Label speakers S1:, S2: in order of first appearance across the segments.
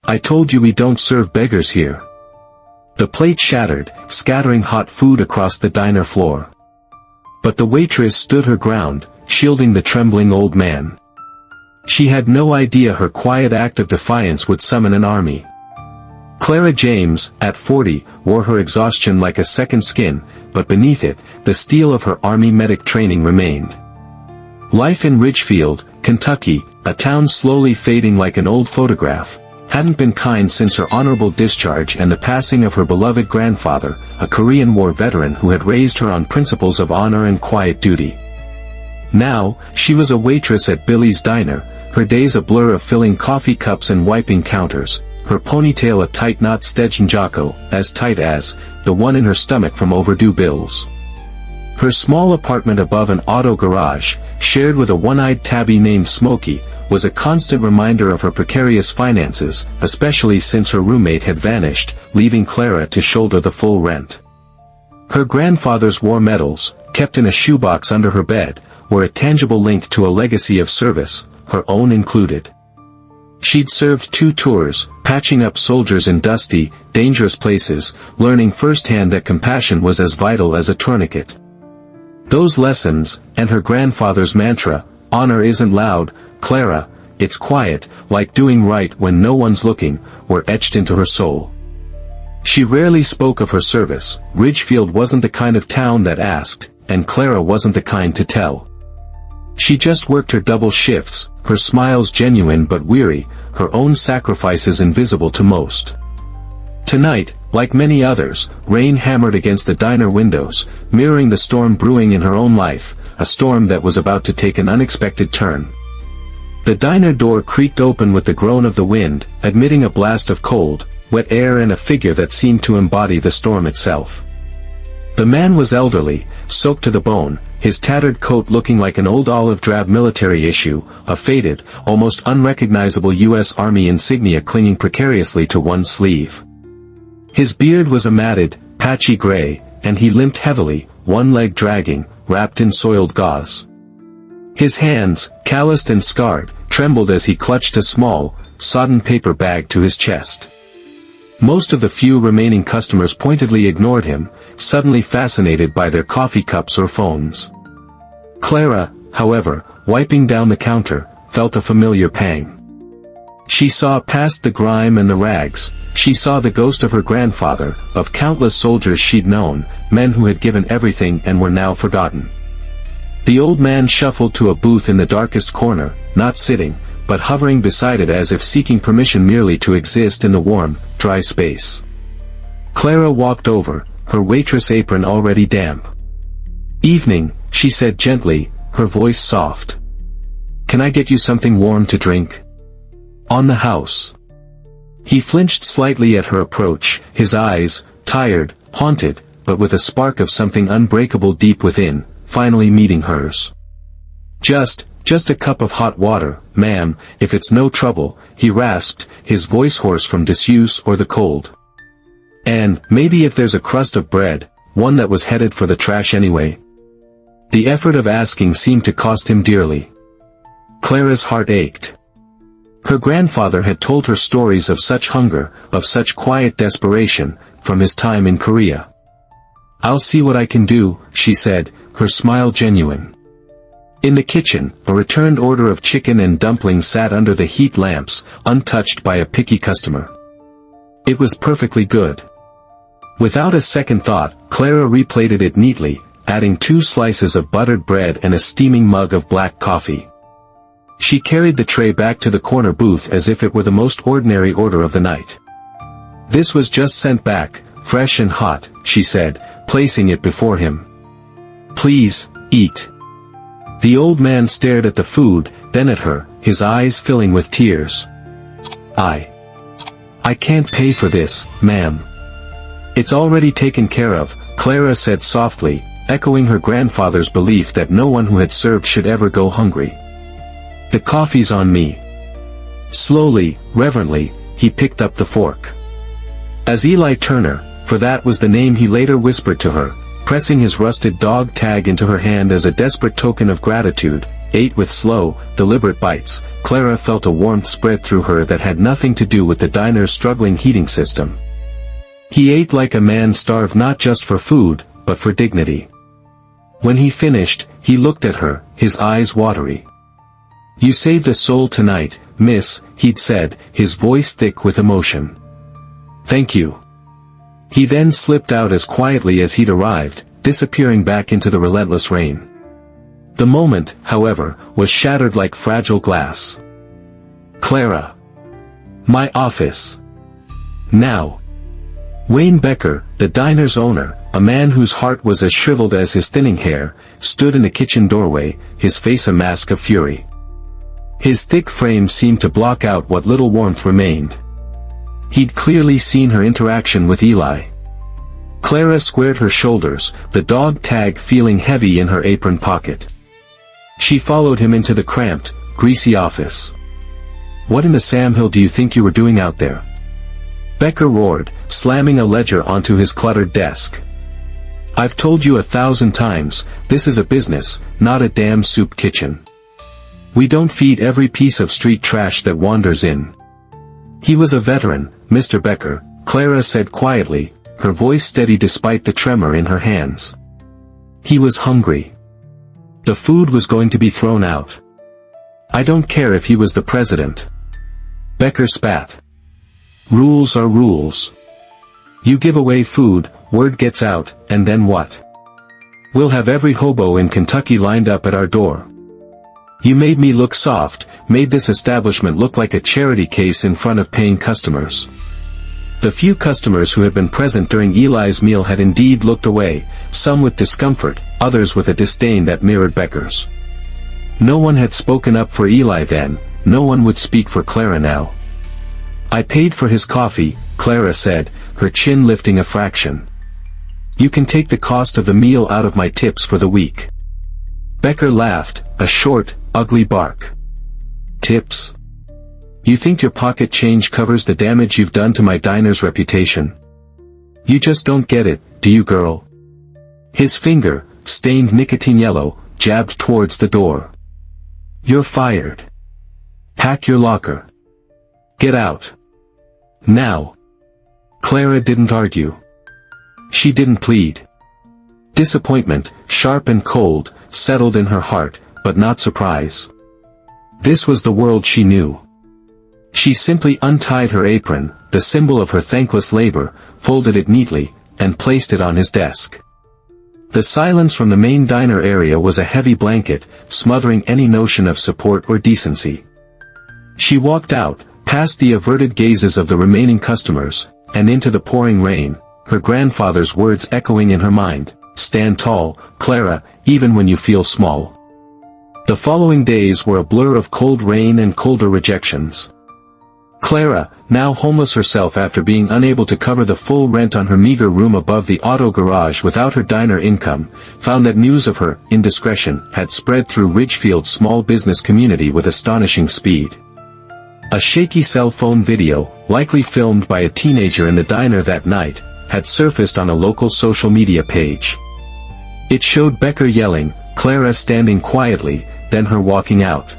S1: I told you we don't serve beggars here." The plate shattered, scattering hot food across the diner floor. But the waitress stood her ground, shielding the trembling old man. She had no idea her quiet act of defiance would summon an army. Clara James, at 40, wore her exhaustion like a second skin, but beneath it, the steel of her army medic training remained. Life in Ridgefield, Kentucky, a town slowly fading like an old photograph, hadn't been kind since her honorable discharge and the passing of her beloved grandfather, a Korean War veteran who had raised her on principles of honor and quiet duty. Now, she was a waitress at Billy's Diner, her days a blur of filling coffee cups and wiping counters, her ponytail a tight knot Stetson Jocko, as tight as the one in her stomach from overdue bills. Her small apartment above an auto garage, shared with a one-eyed tabby named Smokey, was a constant reminder of her precarious finances, especially since her roommate had vanished, leaving Clara to shoulder the full rent. Her grandfather's war medals, kept in a shoebox under her bed, were a tangible link to a legacy of service, her own included. She'd served 2 tours, patching up soldiers in dusty, dangerous places, learning firsthand that compassion was as vital as a tourniquet. Those lessons, and her grandfather's mantra, "Honor isn't loud, Clara, it's quiet, like doing right when no one's looking," were etched into her soul. She rarely spoke of her service. Ridgefield wasn't the kind of town that asked, and Clara wasn't the kind to tell. She just worked her double shifts, her smiles genuine but weary, her own sacrifices invisible to most. Tonight, like many others, rain hammered against the diner windows, mirroring the storm brewing in her own life, a storm that was about to take an unexpected turn. The diner door creaked open with the groan of the wind, admitting a blast of cold, wet air and a figure that seemed to embody the storm itself. The man was elderly, soaked to the bone, his tattered coat looking like an old olive drab military issue, a faded, almost unrecognizable U.S. Army insignia clinging precariously to one sleeve. His beard was a matted, patchy gray, and he limped heavily, one leg dragging, wrapped in soiled gauze. His hands, calloused and scarred, trembled as he clutched a small, sodden paper bag to his chest. Most of the few remaining customers pointedly ignored him, suddenly fascinated by their coffee cups or phones. Clara, however, wiping down the counter, felt a familiar pang. She saw past the grime and the rags, she saw the ghost of her grandfather, of countless soldiers she'd known, men who had given everything and were now forgotten. The old man shuffled to a booth in the darkest corner, not sitting, but hovering beside it as if seeking permission merely to exist in the warm, dry space. Clara walked over, her waitress apron already damp. "Evening," she said gently, her voice soft. "Can I get you something warm to drink?" "On the house." He flinched slightly at her approach, his eyes, tired, haunted, but with a spark of something unbreakable deep within, finally meeting hers. Just a cup of hot water, ma'am, if it's no trouble," he rasped, his voice hoarse from disuse or the cold. "And, maybe if there's a crust of bread, one that was headed for the trash anyway." The effort of asking seemed to cost him dearly. Clara's heart ached. Her grandfather had told her stories of such hunger, of such quiet desperation, from his time in Korea. "I'll see what I can do," she said, her smile genuine. In the kitchen, a returned order of chicken and dumplings sat under the heat lamps, untouched by a picky customer. It was perfectly good. Without a second thought, Clara replated it neatly, adding 2 slices of buttered bread and a steaming mug of black coffee. She carried the tray back to the corner booth as if it were the most ordinary order of the night. "This was just sent back, fresh and hot," she said, placing it before him. "Please, eat." The old man stared at the food, then at her, his eyes filling with tears. I can't pay for this, ma'am." "It's already taken care of," Clara said softly, echoing her grandfather's belief that no one who had served should ever go hungry. "The coffee's on me." Slowly, reverently, he picked up the fork. As Eli Turner, for that was the name he later whispered to her, pressing his rusted dog tag into her hand as a desperate token of gratitude, ate with slow, deliberate bites, Clara felt a warmth spread through her that had nothing to do with the diner's struggling heating system. He ate like a man starved not just for food, but for dignity. When he finished, he looked at her, his eyes watery. "You saved a soul tonight, miss," he'd said, his voice thick with emotion. "Thank you." He then slipped out as quietly as he'd arrived, disappearing back into the relentless rain. The moment, however, was shattered like fragile glass. "Clara. My office. Now." Wayne Becker, the diner's owner, a man whose heart was as shriveled as his thinning hair, stood in the kitchen doorway, his face a mask of fury. His thick frame seemed to block out what little warmth remained. He'd clearly seen her interaction with Eli. Clara squared her shoulders, the dog tag feeling heavy in her apron pocket. She followed him into the cramped, greasy office. "What in the Sam Hill do you think you were doing out there?" Becker roared, slamming a ledger onto his cluttered desk. "I've told you 1,000 times, this is a business, not a damn soup kitchen. We don't feed every piece of street trash that wanders in." "He was a veteran, Mr. Becker," Clara said quietly, her voice steady despite the tremor in her hands. "He was hungry. The food was going to be thrown out. I don't care if he was the president." Becker spat. "Rules are rules. You give away food, word gets out, and then what? We'll have every hobo in Kentucky lined up at our door. You made me look soft, made this establishment look like a charity case in front of paying customers." The few customers who had been present during Eli's meal had indeed looked away, some with discomfort, others with a disdain that mirrored Becker's. No one had spoken up for Eli then, no one would speak for Clara now. "I paid for his coffee," Clara said, her chin lifting a fraction. "You can take the cost of the meal out of my tips for the week." Becker laughed, a short, ugly bark. "Tips? You think your pocket change covers the damage you've done to my diner's reputation? You just don't get it, do you, girl?" His finger, stained nicotine yellow, jabbed towards the door. "You're fired. Pack your locker. Get out. Now." Clara didn't argue. She didn't plead. Disappointment, sharp and cold, settled in her heart, but not surprise. This was the world she knew. She simply untied her apron, the symbol of her thankless labor, folded it neatly, and placed it on his desk. The silence from the main diner area was a heavy blanket, smothering any notion of support or decency. She walked out, past the averted gazes of the remaining customers, and into the pouring rain, her grandfather's words echoing in her mind, "Stand tall, Clara, even when you feel small." The following days were a blur of cold rain and colder rejections. Clara, now homeless herself after being unable to cover the full rent on her meager room above the auto garage without her diner income, found that news of her indiscretion had spread through Ridgefield's small business community with astonishing speed. A shaky cell phone video, likely filmed by a teenager in the diner that night, had surfaced on a local social media page. It showed Becker yelling, Clara standing quietly, then her walking out.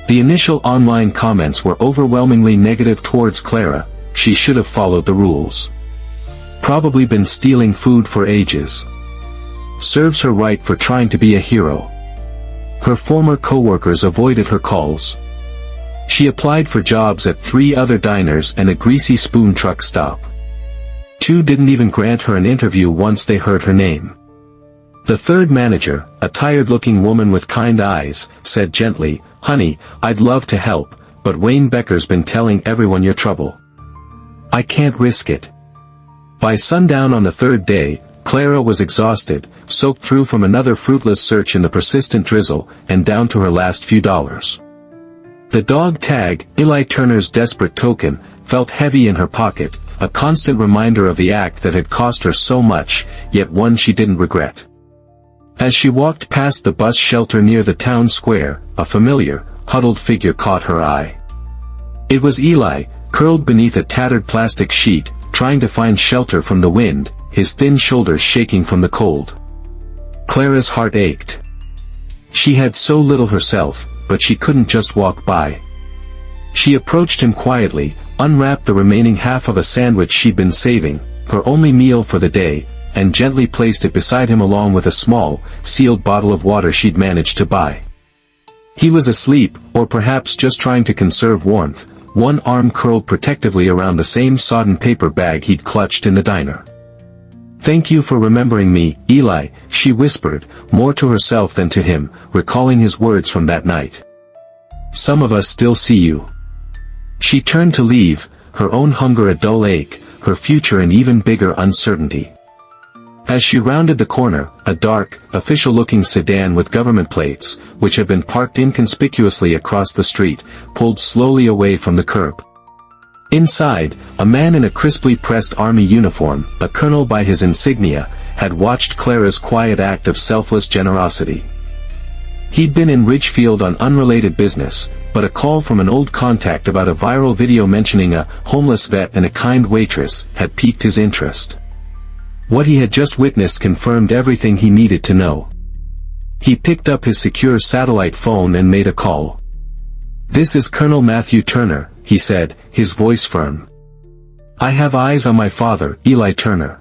S1: The initial online comments were overwhelmingly negative towards Clara. She should have followed the rules. Probably been stealing food for ages. Serves her right for trying to be a hero. Her former co-workers avoided her calls. She applied for jobs at 3 other diners and a greasy spoon truck stop. 2 didn't even grant her an interview once they heard her name. The third manager, a tired-looking woman with kind eyes, said gently, "Honey, I'd love to help, but Wayne Becker's been telling everyone your trouble. I can't risk it." By sundown on the third day, Clara was exhausted, soaked through from another fruitless search in the persistent drizzle, and down to her last few dollars. The dog tag, Eli Turner's desperate token, felt heavy in her pocket, a constant reminder of the act that had cost her so much, yet one she didn't regret. As she walked past the bus shelter near the town square, a familiar, huddled figure caught her eye. It was Eli, curled beneath a tattered plastic sheet, trying to find shelter from the wind, his thin shoulders shaking from the cold. Clara's heart ached. She had so little herself, but she couldn't just walk by. She approached him quietly, unwrapped the remaining half of a sandwich she'd been saving, her only meal for the day, and gently placed it beside him along with a small, sealed bottle of water she'd managed to buy. He was asleep, or perhaps just trying to conserve warmth, one arm curled protectively around the same sodden paper bag he'd clutched in the diner. "Thank you for remembering me, Eli," she whispered, more to herself than to him, recalling his words from that night. "Some of us still see you." She turned to leave, her own hunger a dull ache, her future an even bigger uncertainty. As she rounded the corner, a dark, official-looking sedan with government plates, which had been parked inconspicuously across the street, pulled slowly away from the curb. Inside, a man in a crisply pressed army uniform, a colonel by his insignia, had watched Clara's quiet act of selfless generosity. He'd been in Ridgefield on unrelated business, but a call from an old contact about a viral video mentioning a homeless vet and a kind waitress had piqued his interest. What he had just witnessed confirmed everything he needed to know. He picked up his secure satellite phone and made a call. "This is Colonel Matthew Turner," he said, his voice firm. "I have eyes on my father, Eli Turner.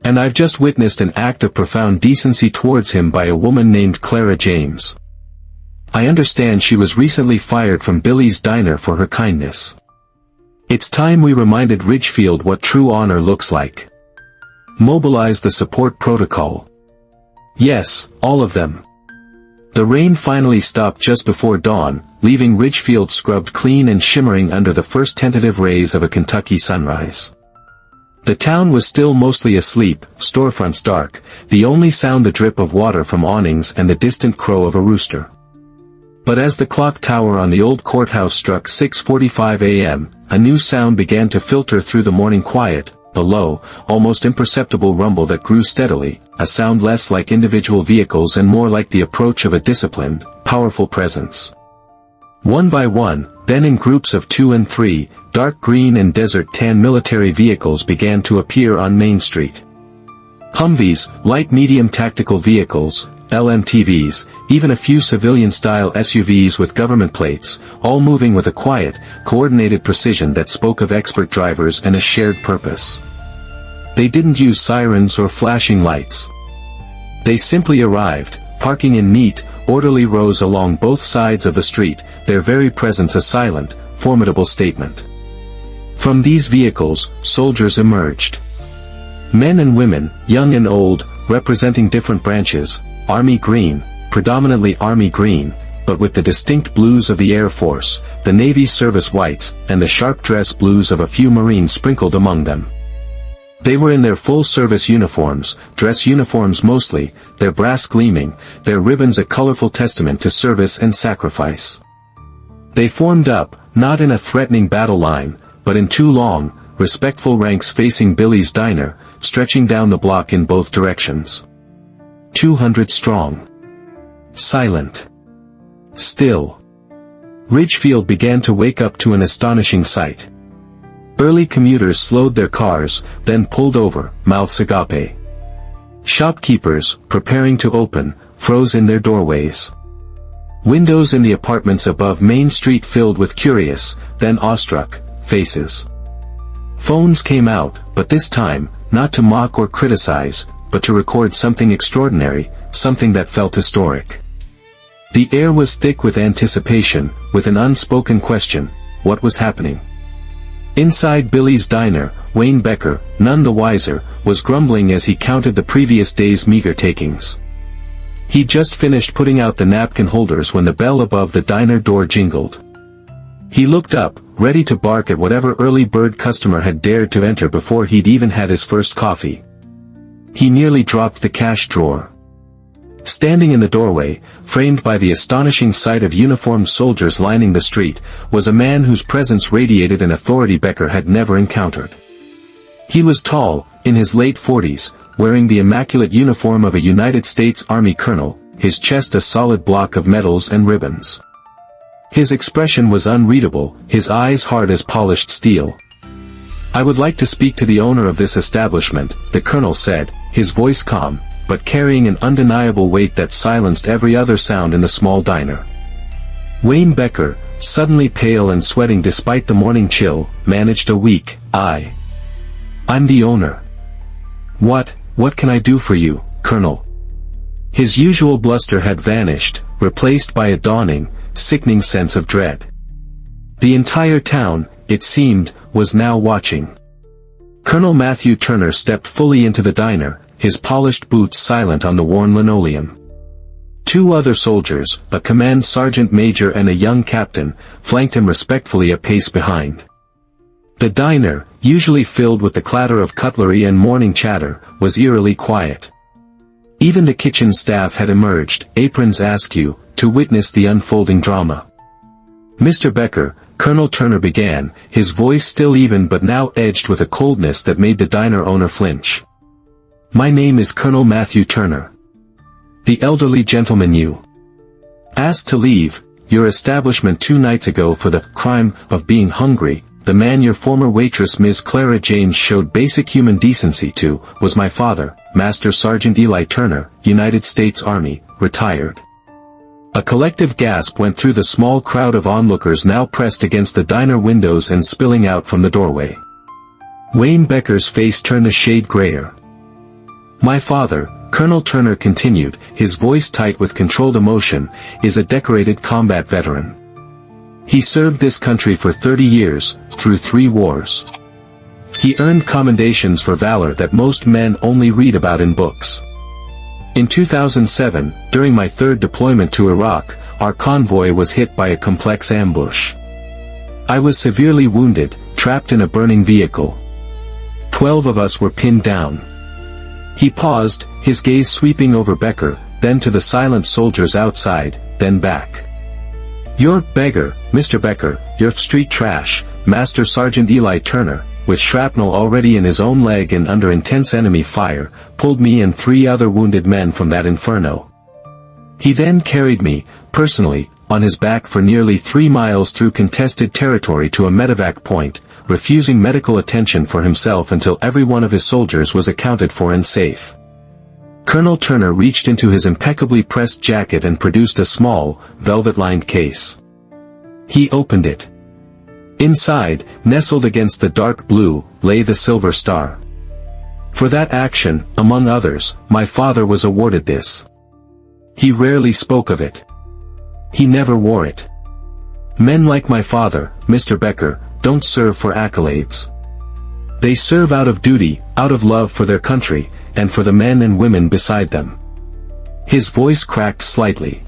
S1: And I've just witnessed an act of profound decency towards him by a woman named Clara James. I understand she was recently fired from Billy's Diner for her kindness. It's time we reminded Ridgefield what true honor looks like. Mobilize the support protocol." "Yes, all of them." The rain finally stopped just before dawn, leaving Ridgefield scrubbed clean and shimmering under the first tentative rays of a Kentucky sunrise. The town was still mostly asleep, storefronts dark, the only sound the drip of water from awnings and the distant crow of a rooster. But as the clock tower on the old courthouse struck 6:45 a.m., a new sound began to filter through the morning quiet, a low, almost imperceptible rumble that grew steadily, a sound less like individual vehicles and more like the approach of a disciplined, powerful presence. One by one, then in groups of 2 and 3, dark green and desert tan military vehicles began to appear on Main Street. Humvees, light-medium tactical vehicles, LMTVs, even a few civilian-style SUVs with government plates, all moving with a quiet, coordinated precision that spoke of expert drivers and a shared purpose. They didn't use sirens or flashing lights. They simply arrived, parking in neat, orderly rows along both sides of the street, their very presence a silent, formidable statement. From these vehicles, soldiers emerged. Men and women, young and old, representing different branches, Army green, predominantly Army green, but with the distinct blues of the Air Force, the Navy's service whites, and the sharp dress blues of a few Marines sprinkled among them. They were in their full-service uniforms, dress uniforms mostly, their brass gleaming, their ribbons a colorful testament to service and sacrifice. They formed up, not in a threatening battle line, but in 2 long, respectful ranks facing Billy's Diner, stretching down the block in both directions. 200 strong. Silent. Still. Ridgefield began to wake up to an astonishing sight. Early commuters slowed their cars, then pulled over, mouths agape. Shopkeepers, preparing to open, froze in their doorways. Windows in the apartments above Main Street filled with curious, then awestruck, faces. Phones came out, but this time, not to mock or criticize, but to record something extraordinary, something that felt historic. The air was thick with anticipation, with an unspoken question: what was happening? Inside Billy's Diner, Wayne Becker, none the wiser, was grumbling as he counted the previous day's meager takings. He'd just finished putting out the napkin holders when the bell above the diner door jingled. He looked up, ready to bark at whatever early bird customer had dared to enter before he'd even had his first coffee. He nearly dropped the cash drawer. Standing in the doorway, framed by the astonishing sight of uniformed soldiers lining the street, was a man whose presence radiated an authority Becker had never encountered. He was tall, in his late 40s, wearing the immaculate uniform of a United States Army colonel, his chest a solid block of medals and ribbons. His expression was unreadable, his eyes hard as polished steel. "I would like to speak to the owner of this establishment," the colonel said, his voice calm, but carrying an undeniable weight that silenced every other sound in the small diner. Wayne Becker, suddenly pale and sweating despite the morning chill, managed a weak, "I'm the owner." What can I do for you, Colonel?" His usual bluster had vanished, replaced by a dawning, sickening sense of dread. The entire town, it seemed, was now watching. Colonel Matthew Turner stepped fully into the diner, his polished boots silent on the worn linoleum. Two other soldiers, a command sergeant major and a young captain, flanked him respectfully a pace behind. The diner, usually filled with the clatter of cutlery and morning chatter, was eerily quiet. Even the kitchen staff had emerged, aprons askew, to witness the unfolding drama. "Mr. Becker," Colonel Turner began, his voice still even but now edged with a coldness that made the diner owner flinch. "My name is Colonel Matthew Turner. The elderly gentleman you asked to leave your establishment 2 nights ago for the crime of being hungry, the man your former waitress Ms. Clara James showed basic human decency to, was my father, Master Sergeant Eli Turner, United States Army, retired." A collective gasp went through the small crowd of onlookers now pressed against the diner windows and spilling out from the doorway. Wayne Becker's face turned a shade grayer. "My father," Colonel Turner continued, his voice tight with controlled emotion, "is a decorated combat veteran. He served this country for 30 years, through 3 wars. He earned commendations for valor that most men only read about in books. In 2007, during my 3rd deployment to Iraq, our convoy was hit by a complex ambush. I was severely wounded, trapped in a burning vehicle. 12 of us were pinned down." He paused, his gaze sweeping over Becker, then to the silent soldiers outside, then back. "You're beggar, Mr. Becker, you're street trash," Master Sergeant Eli Turner, with shrapnel already in his own leg and under intense enemy fire, pulled me and 3 other wounded men from that inferno. He then carried me, personally, on his back for nearly 3 miles through contested territory to a medevac point, refusing medical attention for himself until every one of his soldiers was accounted for and safe. Colonel Turner reached into his impeccably pressed jacket and produced a small, velvet-lined case. He opened it. Inside, nestled against the dark blue, lay the silver star. For that action, among others, my father was awarded this. He rarely spoke of it. He never wore it. Men like my father, Mr. Becker, don't serve for accolades. They serve out of duty, out of love for their country, and for the men and women beside them. His voice cracked slightly.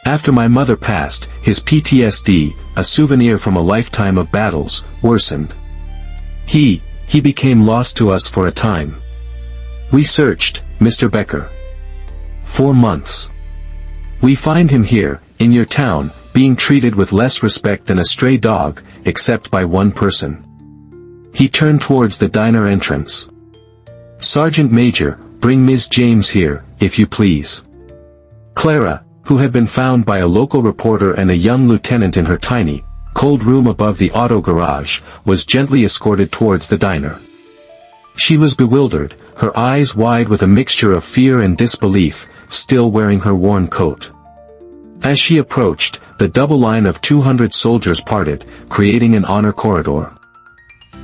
S1: After my mother passed, his PTSD, a souvenir from a lifetime of battles, worsened. He became lost to us for a time. We searched, Mr. Becker. 4 months. We find him here, in your town, being treated with less respect than a stray dog, except by one person." He turned towards the diner entrance. "Sergeant Major, bring Ms. James here, if you please." Clara, who had been found by a local reporter and a young lieutenant in her tiny, cold room above the auto garage, was gently escorted towards the diner. She was bewildered, her eyes wide with a mixture of fear and disbelief, still wearing her worn coat. As she approached, the double line of 200 soldiers parted, creating an honor corridor.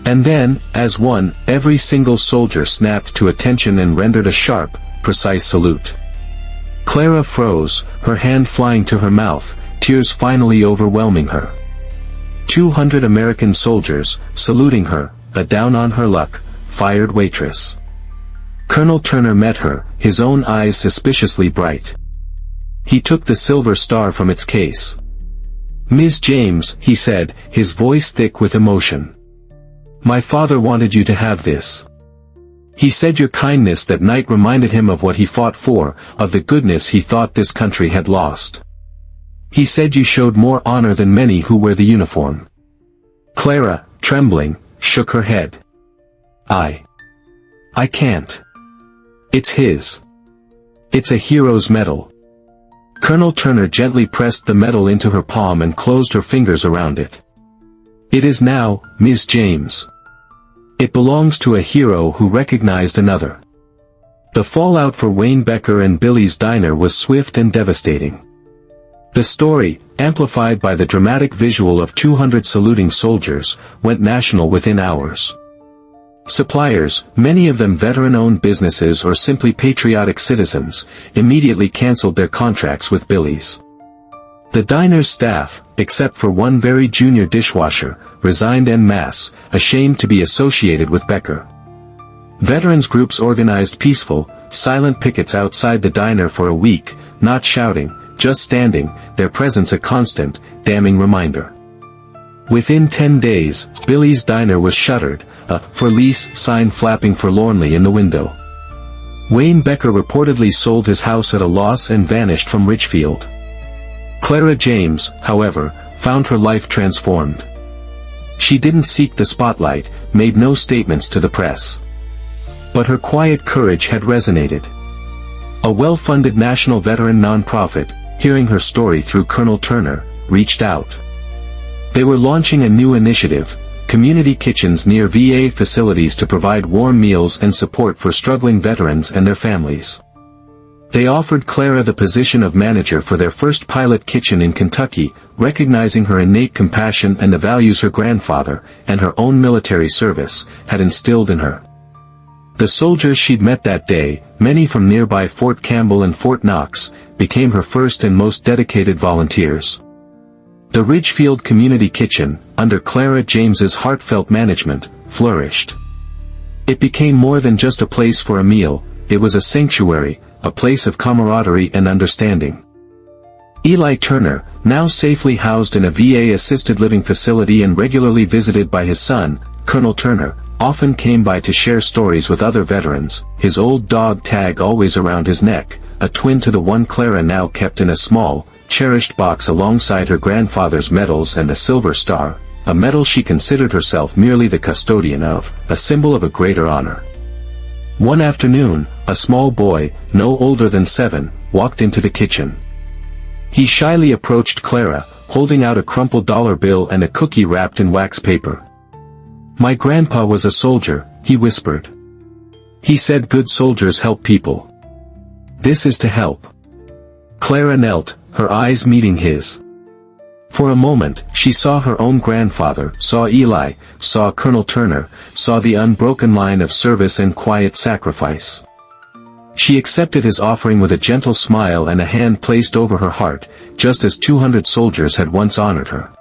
S1: And then, as one, every single soldier snapped to attention and rendered a sharp, precise salute. Clara froze, her hand flying to her mouth, tears finally overwhelming her. 200 American soldiers, saluting her, a down on her luck, fired waitress. Colonel Turner met her, his own eyes suspiciously bright. He took the silver star from its case. "Ms. James," he said, his voice thick with emotion. "My father wanted you to have this. He said your kindness that night reminded him of what he fought for, of the goodness he thought this country had lost. He said you showed more honor than many who wear the uniform." Clara, trembling, shook her head. I can't. It's his. It's a hero's medal." Colonel Turner gently pressed the medal into her palm and closed her fingers around it. "It is now, Ms. James. It belongs to a hero who recognized another. The fallout for Wayne Becker and Billy's Diner was swift and devastating. The story, amplified by the dramatic visual of 200 saluting soldiers, went national within hours. Suppliers, many of them veteran-owned businesses or simply patriotic citizens, immediately canceled their contracts with Billy's. The diner's staff, except for one very junior dishwasher, resigned en masse, ashamed to be associated with Becker. Veterans groups organized peaceful, silent pickets outside the diner for a week, not shouting, just standing, their presence a constant, damning reminder. Within 10 days, Billy's Diner was shuttered, a "for lease" sign flapping forlornly in the window. Wayne Becker reportedly sold his house at a loss and vanished from Richfield. Clara James, however, found her life transformed. She didn't seek the spotlight, made no statements to the press. But her quiet courage had resonated. A well-funded national veteran nonprofit, hearing her story through Colonel Turner, reached out. They were launching a new initiative, community kitchens near VA facilities to provide warm meals and support for struggling veterans and their families. They offered Clara the position of manager for their first pilot kitchen in Kentucky, recognizing her innate compassion and the values her grandfather, and her own military service, had instilled in her. The soldiers she'd met that day, many from nearby Fort Campbell and Fort Knox, became her first and most dedicated volunteers. The Ridgefield Community Kitchen, under Clara James's heartfelt management, flourished. It became more than just a place for a meal, it was a sanctuary, a place of camaraderie and understanding. Eli Turner, now safely housed in a VA assisted living facility and regularly visited by his son, Colonel Turner, often came by to share stories with other veterans, his old dog Tag always around his neck, a twin to the one Clara now kept in a small, cherished box alongside her grandfather's medals and a Silver Star, a medal she considered herself merely the custodian of, a symbol of a greater honor. One afternoon, a small boy, no older than 7, walked into the kitchen. He shyly approached Clara, holding out a crumpled dollar bill and a cookie wrapped in wax paper. "My grandpa was a soldier," he whispered. "He said good soldiers help people. This is to help." Clara knelt, her eyes meeting his. For a moment, she saw her own grandfather, saw Eli, saw Colonel Turner, saw the unbroken line of service and quiet sacrifice. She accepted his offering with a gentle smile and a hand placed over her heart, just as 200 soldiers had once honored her.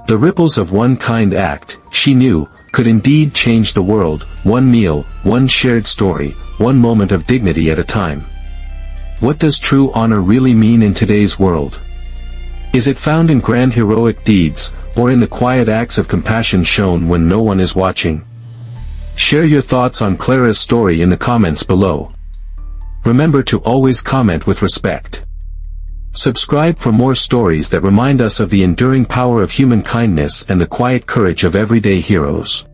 S1: The ripples of one kind act, she knew, could indeed change the world, one meal, one shared story, one moment of dignity at a time. What does true honor really mean in today's world? Is it found in grand heroic deeds, or in the quiet acts of compassion shown when no one is watching? Share your thoughts on Clara's story in the comments below. Remember to always comment with respect. Subscribe for more stories that remind us of the enduring power of human kindness and the quiet courage of everyday heroes.